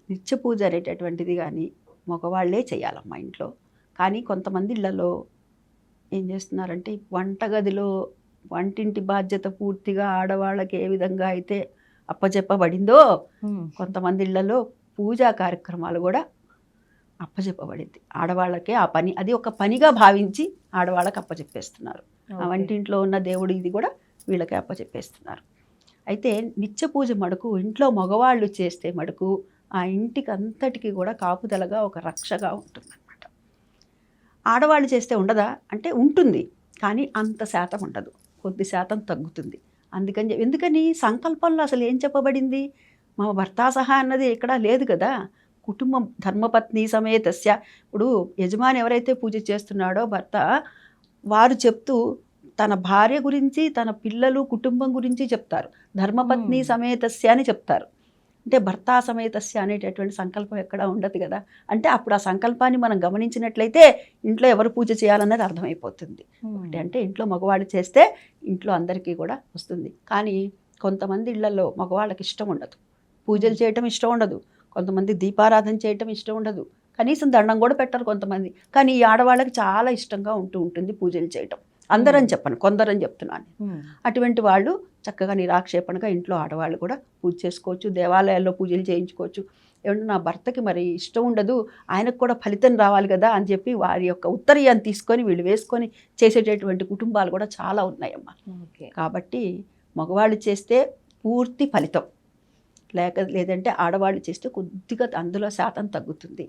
నిత్య పూజ అనేటటువంటిది కానీ మగవాళ్ళే చేయాలమ్మా ఇంట్లో. కానీ కొంతమంది ఇళ్లలో ఏం చేస్తున్నారంటే వంటగదిలో వంటింటి బాధ్యత పూర్తిగా ఆడవాళ్ళకి ఏ విధంగా అయితే అప్పచెప్పబడిందో కొంతమంది ఇళ్లలో పూజా కార్యక్రమాలు కూడా అప్పచెప్పబడింది ఆడవాళ్ళకే. ఆ పని అది ఒక పనిగా భావించి ఆడవాళ్ళకి అప్పచెప్పేస్తున్నారు. ఆ వంటింట్లో ఉన్న దేవుడు ఇది కూడా వీళ్ళకి అప్పచెప్పేస్తున్నారు. అయితే నిత్య పూజ మటుకు ఇంట్లో మగవాళ్ళు చేస్తే మటుకు ఆ ఇంటికి అంతటికి కూడా కాపుదలగా ఒక రక్షగా ఉంటుందన్నమాట. ఆడవాళ్ళు చేస్తే ఉండదా అంటే ఉంటుంది, కానీ అంత శాతం ఉండదు, కొద్ది శాతం తగ్గుతుంది. ఎందుకని సంకల్పంలో అసలు ఏం చెప్పబడింది? మా భర్త సహా అన్నది ఎక్కడా లేదు కదా. కుటుంబం ధర్మపత్ని సమేతస్య, ఇప్పుడు యజమాని ఎవరైతే పూజ చేస్తున్నాడో భర్త, వారు చెప్తూ తన భార్య గురించి తన పిల్లలు కుటుంబం గురించి చెప్తారు. ధర్మపత్ని సమేతస్య అని చెప్తారు. అంటే భర్త సమేతస్య అనేటటువంటి సంకల్పం ఎక్కడ ఉండదు కదా. అంటే అప్పుడు ఆ సంకల్పాన్ని మనం గమనించినట్లయితే ఇంట్లో ఎవరు పూజ చేయాలన్నది అర్థమైపోతుంది. అంటే ఇంట్లో మగవాళ్ళు చేస్తే ఇంట్లో అందరికీ కూడా వస్తుంది. కానీ కొంతమంది ఇళ్లలో మగవాళ్ళకి ఇష్టం ఉండదు, పూజలు చేయటం ఇష్టం ఉండదు, కొంతమంది దీపారాధన చేయటం ఇష్టం ఉండదు, కనీసం దండం కూడా పెట్టరు కొంతమంది. కానీ ఈ ఆడవాళ్ళకి చాలా ఇష్టంగా ఉంటుంది పూజలు చేయటం. అందరని చెప్పను, కొందరని చెప్తున్నాను. అటువంటి వాళ్ళు చక్కగా నిరాక్షేపణగా ఇంట్లో ఆడవాళ్ళు కూడా పూజ చేసుకోవచ్చు, దేవాలయాల్లో పూజలు చేయించుకోవచ్చు. ఏమంటే నా భర్తకి మరి ఇష్టం ఉండదు, ఆయనకు కూడా ఫలితం రావాలి కదా అని చెప్పి వారి యొక్క ఉత్తరీయాన్ని తీసుకొని వీళ్ళు వేసుకొని చేసేటటువంటి కుటుంబాలు కూడా చాలా ఉన్నాయమ్మా. కాబట్టి మగవాళ్ళు చేస్తే పూర్తి ఫలితం, లేదంటే ఆడవాళ్ళు చేస్తే కొద్దిగా అందులో శాతం తగ్గుతుంది.